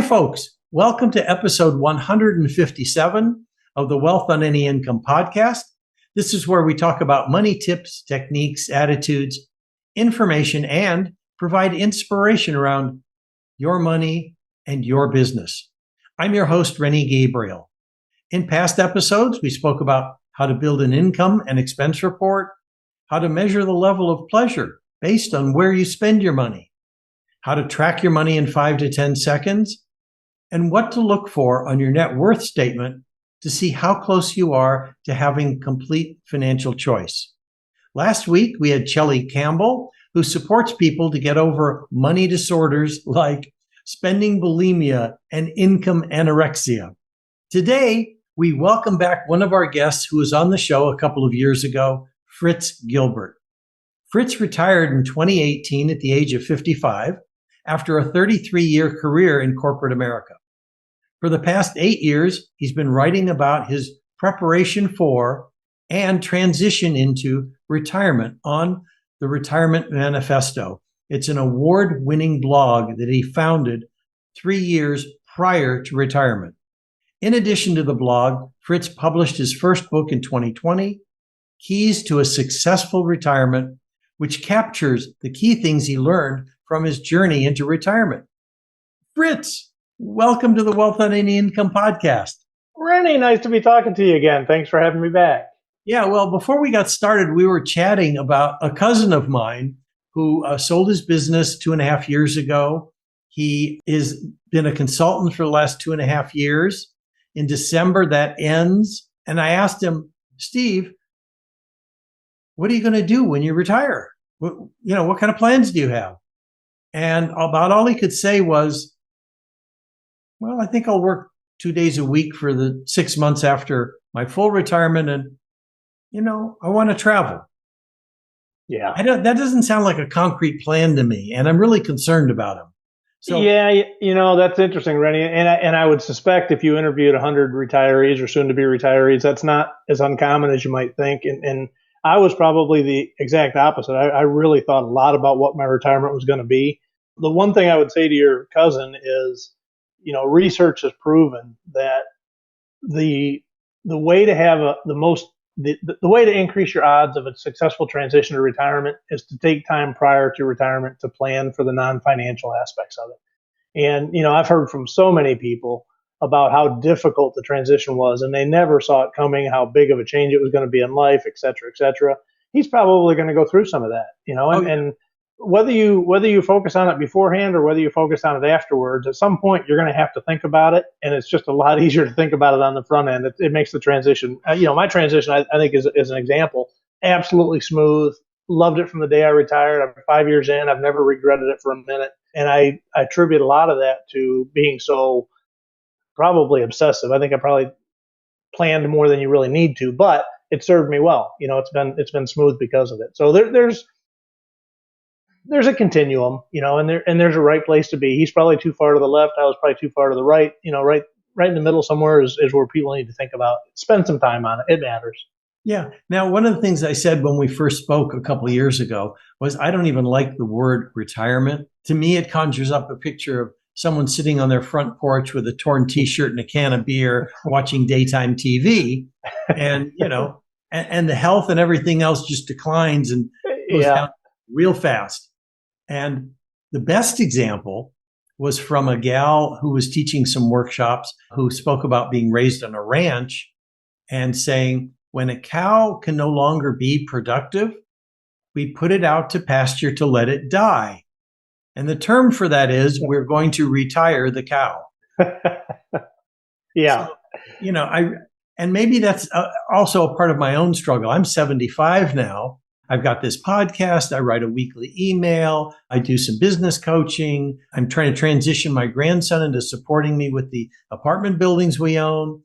folks. Welcome to episode 157 of the Wealth on Any Income podcast. This is where we talk about money tips, techniques, attitudes, information, and provide inspiration around your money and your business. I'm your host, Rennie Gabriel. In past episodes, we spoke about how to build an income and expense report, how to measure the level of pleasure based on where you spend your money, how to track your money in 5 to 10 seconds, and what to look for on your net worth statement to see how close you are to having complete financial choice. Last week, we had Chelly Campbell, who supports people to get over money disorders like spending bulimia and income anorexia. Today, we welcome back one of our guests who was on the show a couple of years ago, Fritz Gilbert. Fritz retired in 2018 at the age of 55 after a 33-year career in corporate America. For the past 8 years, he's been writing about his preparation for and transition into retirement on the Retirement Manifesto. It's an award-winning blog that he founded 3 years prior to retirement. In addition to the blog, Fritz published his first book in 2020, Keys to a Successful Retirement, which captures the key things he learned from his journey into retirement. Fritz, welcome to the Wealth on Any Income podcast. Rennie, nice to be talking to you again. Thanks for having me back. Yeah, well, before we got started, we were chatting about a cousin of mine who sold his business 2.5 years ago. He has been a consultant for the last 2.5 years. In December, that ends. And I asked him, Steve, what are you going to do when you retire? What kind of plans do you have? And about all he could say was, well, I think I'll work 2 days a week for the 6 months after my full retirement. And, I want to travel. Yeah. That doesn't sound like a concrete plan to me. And I'm really concerned about him. So, yeah, that's interesting, Rennie. And I would suspect if you interviewed 100 retirees or soon to be retirees, that's not as uncommon as you might think. And I was probably the exact opposite. I really thought a lot about what my retirement was going to be. The one thing I would say to your cousin is, research has proven that the way to have the way to increase your odds of a successful transition to retirement is to take time prior to retirement to plan for the non-financial aspects of it. And, I've heard from so many people about how difficult the transition was, and they never saw it coming, how big of a change it was going to be in life, et cetera, et cetera. He's probably going to go through some of that, and whether you focus on it beforehand or whether you focus on it afterwards, at some point you're going to have to think about it, and it's just a lot easier to think about it on the front end. It makes the transition. My transition, I think, is an example. Absolutely smooth. Loved it from the day I retired. I'm 5 years in. I've never regretted it for a minute, and I attribute a lot of that to being so probably obsessive. I think I probably planned more than you really need to, but it served me well. It's been smooth because of it. So there's a continuum, and there's a right place to be. He's probably too far to the left. I was probably too far to the right. Right in the middle somewhere is where people need to think about. Spend some time on it. It matters. Yeah. Now, one of the things I said when we first spoke a couple of years ago was I don't even like the word retirement. To me, it conjures up a picture of someone sitting on their front porch with a torn T-shirt and a can of beer, watching daytime TV, and and the health and everything else just declines and goes down real fast. And the best example was from a gal who was teaching some workshops who spoke about being raised on a ranch and saying, when a cow can no longer be productive, we put it out to pasture to let it die. And the term for that is we're going to retire the cow. Yeah. So, and maybe that's also a part of my own struggle. I'm 75 now. I've got this podcast. I write a weekly email. I do some business coaching. I'm trying to transition my grandson into supporting me with the apartment buildings we own.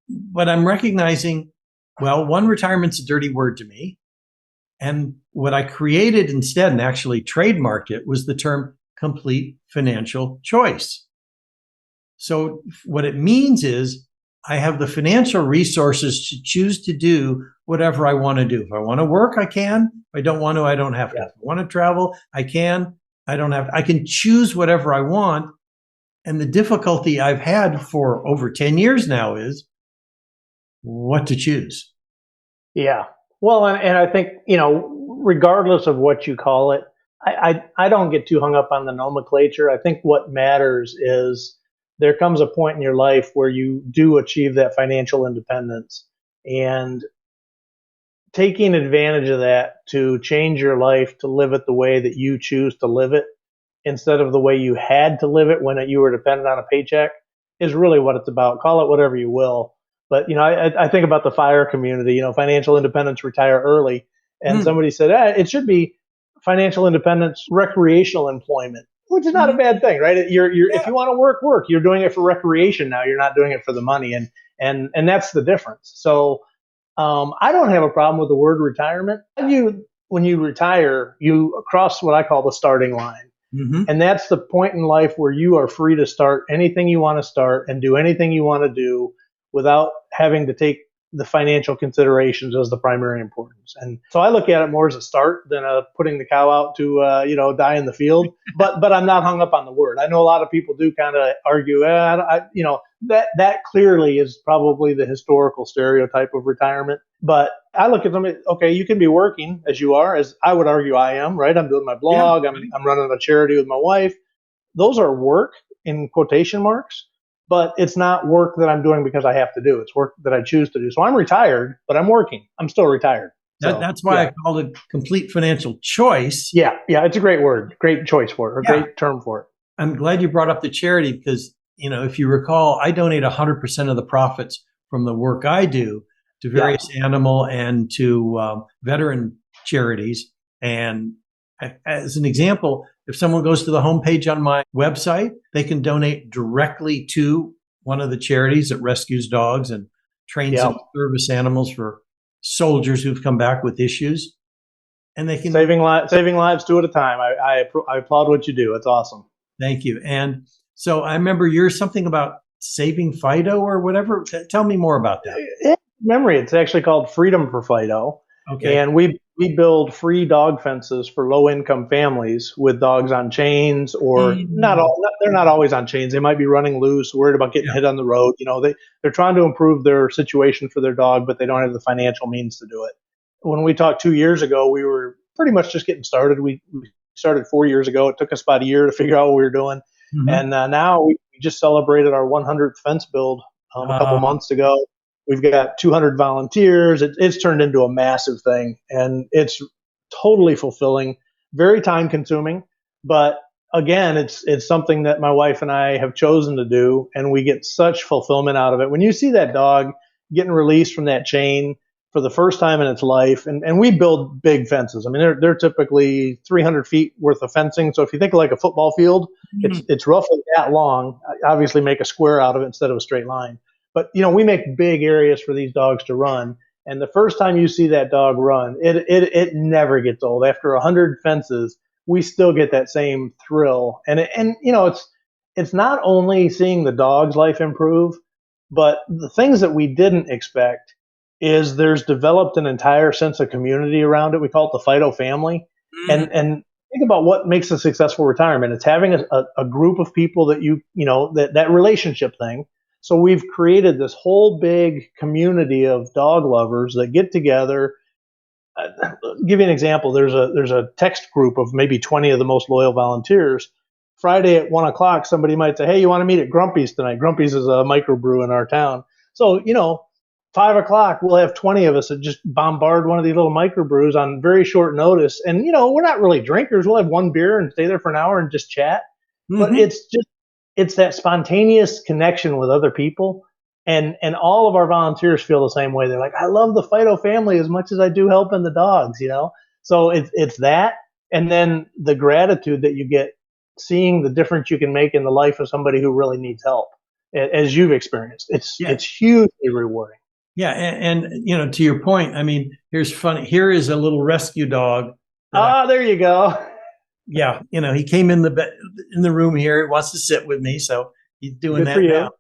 But I'm recognizing, one, retirement's a dirty word to me. And what I created instead and actually trademarked it was the term complete financial choice. So what it means is I have the financial resources to choose to do whatever I want to do. If I want to work, I can. If I don't want to, I don't have to. If I want to travel, I can. I don't have to. I can choose whatever I want. And the difficulty I've had for over 10 years now is what to choose. Yeah. Well, and I think, regardless of what you call it, I don't get too hung up on the nomenclature. I think what matters is there comes a point in your life where you do achieve that financial independence, and taking advantage of that to change your life to live it the way that you choose to live it instead of the way you had to live it when you were dependent on a paycheck is really what it's about. Call it whatever you will. But, I think about the FIRE community, financial independence, retire early. And somebody said, it should be financial independence, recreational employment, which is not a bad thing, right? If you want to work, you're doing it for recreation now. You're not doing it for the money. And that's the difference. So I don't have a problem with the word retirement. When you retire, you cross what I call the starting line. Mm-hmm. And that's the point in life where you are free to start anything you want to start and do anything you want to do without having to take the financial considerations as the primary importance. And so I look at it more as a start than putting the cow out to, die in the field. But I'm not hung up on the word. I know a lot of people do kind of argue, that clearly is probably the historical stereotype of retirement. But I look at them, okay, you can be working as you are, as I would argue I am, right? I'm doing my blog. Yeah. I'm running a charity with my wife. Those are work in quotation marks. But it's not work that I'm doing because I have to do. It's work that I choose to do. So I'm retired, but I'm working. I'm still retired. That's why I called it complete financial choice. Yeah, it's a great word. Great choice for it, or great term for it. I'm glad you brought up the charity because, if you recall, I donate 100% of the profits from the work I do to various animal and to veteran charities. And as an example, if someone goes to the homepage on my website, they can donate directly to one of the charities that rescues dogs and trains them service animals for soldiers who've come back with issues. And they can saving lives two at a time. I applaud what you do. It's awesome. Thank you. And so I remember you're something about saving Fido or whatever. Tell me more about that. Memory. It's actually called Freedom for Fido. Okay. And we build free dog fences for low-income families with dogs on chains, or they're not always on chains. They might be running loose, worried about getting hit on the road. They're trying to improve their situation for their dog, but they don't have the financial means to do it. When we talked 2 years ago, we were pretty much just getting started. We started 4 years ago. It took us about a year to figure out what we were doing. Mm-hmm. And now we just celebrated our 100th fence build a couple months ago. We've got 200 volunteers. It's turned into a massive thing, and it's totally fulfilling, very time consuming. But again, it's something that my wife and I have chosen to do, and we get such fulfillment out of it. When you see that dog getting released from that chain for the first time in its life, and we build big fences. I mean, they're typically 300 feet worth of fencing. So if you think of like a football field, it's roughly that long. Obviously, make a square out of it instead of a straight line. But, we make big areas for these dogs to run. And the first time you see that dog run, it never gets old. After 100 fences, we still get that same thrill. And it's not only seeing the dog's life improve, but the things that we didn't expect is there's developed an entire sense of community around it. We call it the Fido family. And think about what makes a successful retirement. It's having a group of people that that relationship thing. So we've created this whole big community of dog lovers that get together. I'll give you an example. There's a text group of maybe 20 of the most loyal volunteers. Friday at 1:00, somebody might say, "Hey, you want to meet at Grumpy's tonight?" Grumpy's is a microbrew in our town. So 5:00, we'll have 20 of us that just bombard one of these little microbrews on very short notice. And we're not really drinkers. We'll have one beer and stay there for an hour and just chat. Mm-hmm. But it's that spontaneous connection with other people. And all of our volunteers feel the same way. They're like, I love the Fido family as much as I do helping the dogs, So it's that. And then the gratitude that you get seeing the difference you can make in the life of somebody who really needs help, as you've experienced. It's hugely rewarding. Yeah. And to your point, I mean, here's funny. Here is a little rescue dog. There you go. Yeah, he came in the room here. He wants to sit with me, so he's doing that now.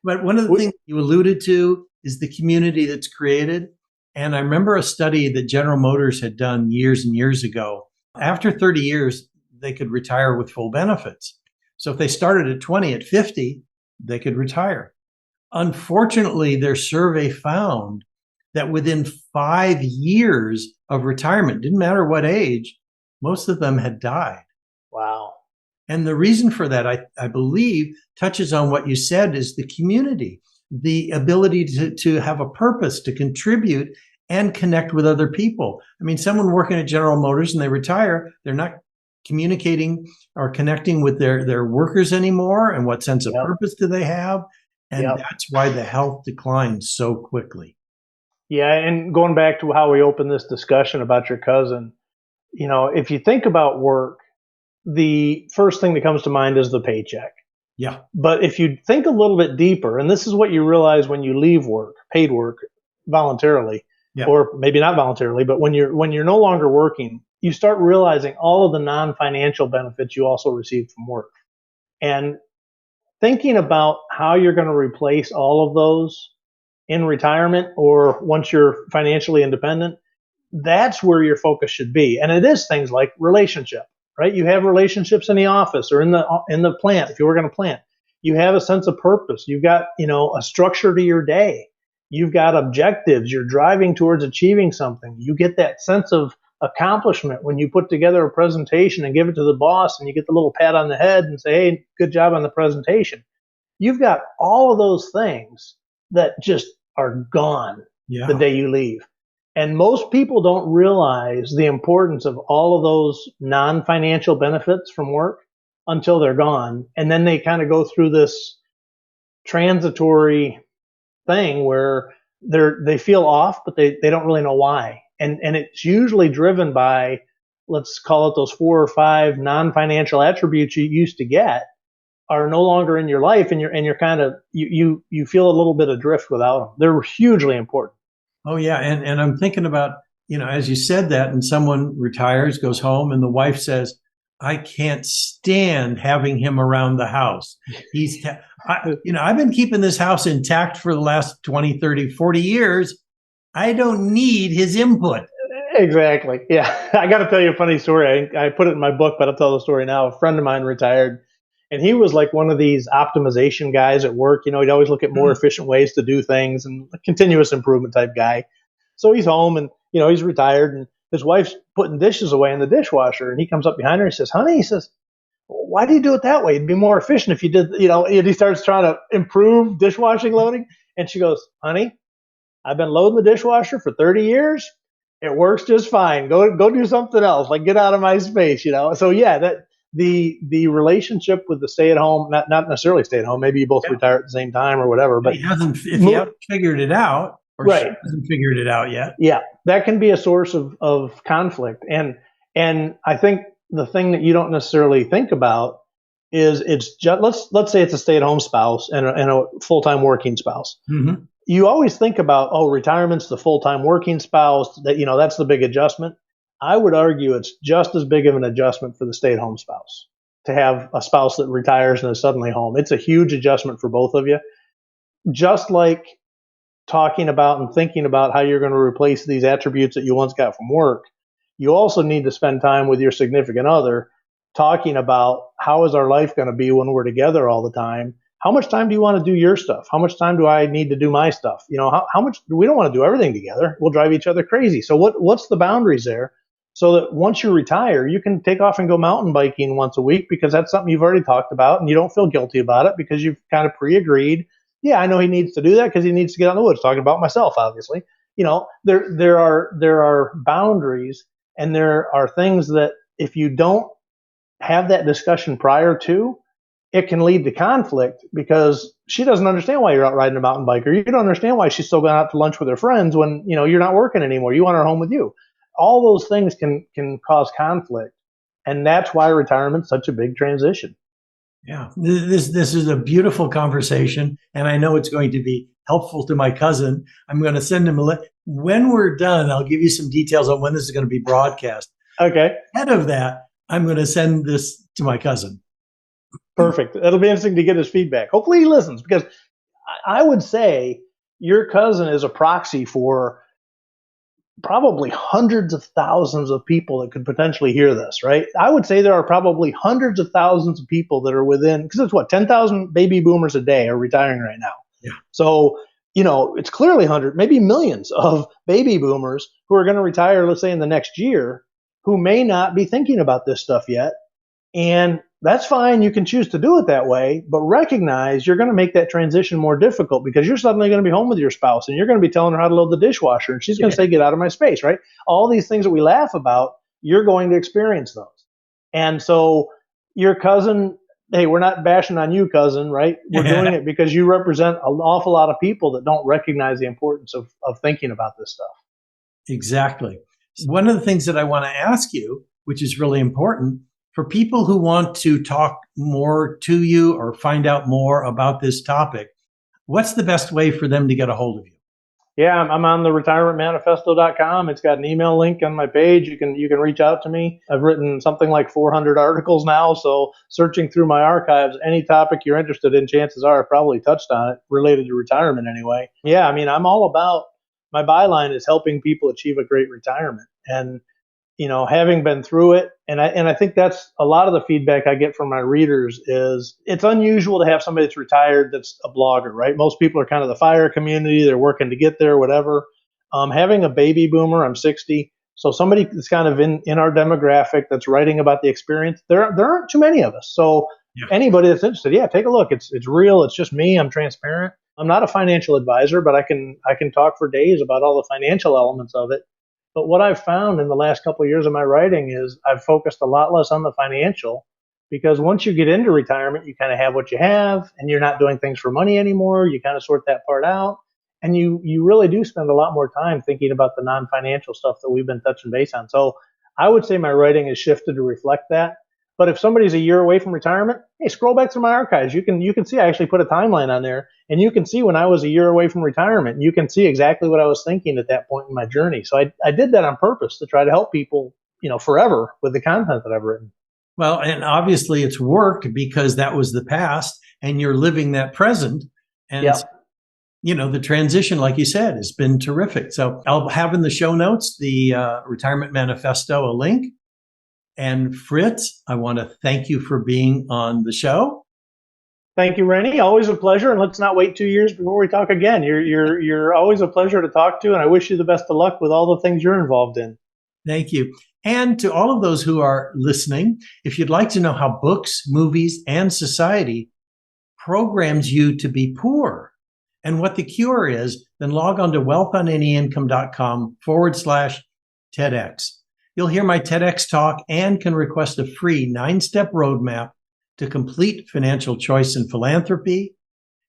But one of the things you alluded to is the community that's created. And I remember a study that General Motors had done years and years ago. After 30 years, they could retire with full benefits. So if they started at 20, at 50, they could retire. Unfortunately, their survey found that within 5 years of retirement, didn't matter what age, most of them had died. Wow. And the reason for that, I believe, touches on what you said, is the community, the ability to have a purpose, to contribute and connect with other people. I mean, someone working at General Motors and they retire, they're not communicating or connecting with their workers anymore. And what sense of purpose do they have? And that's why the health declines so quickly. Yeah. And going back to how we opened this discussion about your cousin, if you think about work, the first thing that comes to mind is the paycheck. Yeah. But if you think a little bit deeper, and this is what you realize when you leave work, paid work, voluntarily, or maybe not voluntarily, but when you're no longer working, you start realizing all of the non-financial benefits you also receive from work. And thinking about how you're going to replace all of those in retirement or once you're financially independent, that's where your focus should be. And it is things like relationship, right? You have relationships in the office or in the plant. If you work in a plant, you have a sense of purpose. You've got, a structure to your day. You've got objectives. You're driving towards achieving something. You get that sense of accomplishment when you put together a presentation and give it to the boss and you get the little pat on the head and say, hey, good job on the presentation. You've got all of those things that just are gone the day you leave. And most people don't realize the importance of all of those non-financial benefits from work until they're gone. And then they kind of go through this transitory thing where they feel off, but they don't really know why. And it's usually driven by, let's call it those 4 or 5 non-financial attributes you used to get are no longer in your life, and you're kind of you feel a little bit adrift without them. They're hugely important. Oh yeah, and I'm thinking about, as you said that, and someone retires, goes home, and the wife says, I can't stand having him around the house. I've been keeping this house intact for the last 20, 30, 40 years. I don't need his input. Exactly. Yeah. I got to tell you a funny story. I put it in my book, but I'll tell the story now. A friend of mine retired, and he was like one of these optimization guys at work. He'd always look at more efficient ways to do things and a continuous improvement type guy. So he's home and, he's retired, and his wife's putting dishes away in the dishwasher. And he comes up behind her and he says, honey, why do you do it that way? It'd be more efficient if you did, and he starts trying to improve dishwashing loading. And she goes, honey, I've been loading the dishwasher for 30 years. It works just fine. Go do something else. Like, get out of my space, So yeah, that the relationship with the stay-at-home, not necessarily stay-at-home, maybe you both retire at the same time or whatever, but if he hasn't figured it out, or she hasn't figured it out yet. Yeah, that can be a source of conflict. And I think the thing that you don't necessarily think about is it's just, let's say it's a stay-at-home spouse and a full-time working spouse. Mm-hmm. You always think about, retirement's the full-time working spouse, that, that's the big adjustment. I would argue it's just as big of an adjustment for the stay-at-home spouse to have a spouse that retires and is suddenly home. It's a huge adjustment for both of you. Just like talking about and thinking about how you're going to replace these attributes that you once got from work, you also need to spend time with your significant other talking about how is our life going to be when we're together all the time. How much time do you want to do your stuff? How much time do I need to do my stuff? How much, we don't want to do everything together. We'll drive each other crazy. So what's the boundaries there? So that once you retire, you can take off and go mountain biking once a week because that's something you've already talked about and you don't feel guilty about it because you've kind of pre-agreed. Yeah, I know he needs to do that because he needs to get out in the woods. Talking about myself, obviously. There are boundaries, and there are things that if you don't have that discussion prior to, it can lead to conflict because she doesn't understand why you're out riding a mountain bike, or you don't understand why she's still going out to lunch with her friends when you're not working anymore. You want her home with you. All those things can cause conflict, and that's why retirement's such a big transition. Yeah, this is a beautiful conversation, and I know it's going to be helpful to my cousin. I'm going to send him a link. When we're done, I'll give you some details on when this is going to be broadcast. Okay. Ahead of that, I'm going to send this to my cousin. Perfect. It'll be interesting to get his feedback. Hopefully he listens, because I would say your cousin is a proxy for probably hundreds of thousands of people that could potentially hear this, right? I would say there are probably hundreds of thousands of people that are within, because it's what, 10,000 baby boomers a day are retiring right now. Yeah. So, it's clearly maybe millions of baby boomers who are going to retire, let's say in the next year, who may not be thinking about this stuff yet. And that's fine. You can choose to do it that way, but recognize you're going to make that transition more difficult because you're suddenly going to be home with your spouse and you're going to be telling her how to load the dishwasher and she's going to say, get out of my space, right? All these things that we laugh about, you're going to experience those. And so your cousin, hey, we're not bashing on you, cousin, right? We're doing it because you represent an awful lot of people that don't recognize the importance of thinking about this stuff. Exactly. One of the things that I want to ask you, which is really important, for people who want to talk more to you or find out more about this topic, what's the best way for them to get a hold of you? Yeah, I'm on the retirementmanifesto.com. It's got an email link on my page. You can reach out to me. I've written something like 400 articles now. So searching through my archives, any topic you're interested in, chances are I've probably touched on it related to retirement anyway. Yeah, I mean, I'm all about, my byline is helping people achieve a great retirement. And having been through it, and I think that's a lot of the feedback I get from my readers is it's unusual to have somebody that's retired that's a blogger, right? Most people are kind of the FIRE community. They're working to get there, whatever. Having a baby boomer, I'm 60. So somebody that's kind of in our demographic that's writing about the experience, there aren't too many of us. So anybody that's interested, take a look. It's real. It's just me. I'm transparent. I'm not a financial advisor, but I can talk for days about all the financial elements of it. But what I've found in the last couple of years of my writing is I've focused a lot less on the financial, because once you get into retirement, you kind of have what you have and you're not doing things for money anymore. You kind of sort that part out, and you really do spend a lot more time thinking about the non-financial stuff that we've been touching base on. So I would say my writing has shifted to reflect that. But if somebody's a year away from retirement, hey, scroll back through my archives. You can see I actually put a timeline on there, and you can see when I was a year away from retirement. And you can see exactly what I was thinking at that point in my journey. So I did that on purpose to try to help people, forever with the content that I've written. Well, and obviously it's worked because that was the past, and you're living that present. And the transition, like you said, has been terrific. So I'll have in the show notes the Retirement Manifesto, a link. And Fritz, I want to thank you for being on the show. Thank you, Rennie. Always a pleasure. And let's not wait 2 years before we talk again. You're always a pleasure to talk to. And I wish you the best of luck with all the things you're involved in. Thank you. And to all of those who are listening, if you'd like to know how books, movies, and society programs you to be poor and what the cure is, then log on to wealthonanyincome.com/TEDx. You'll hear my TEDx talk and can request a free 9-step roadmap to complete financial choice and philanthropy,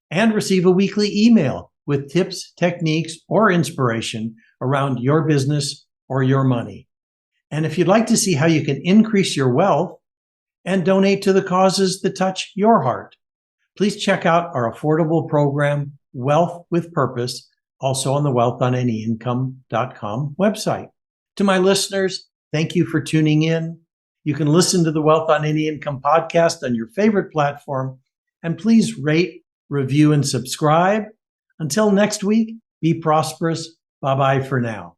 and receive a weekly email with tips, techniques, or inspiration around your business or your money. And if you'd like to see how you can increase your wealth and donate to the causes that touch your heart, please check out our affordable program, Wealth with Purpose, also on the wealthonanyincome.com website. To my listeners, thank you for tuning in. You can listen to the Wealth on Any Income podcast on your favorite platform. And please rate, review, and subscribe. Until next week, be prosperous. Bye-bye for now.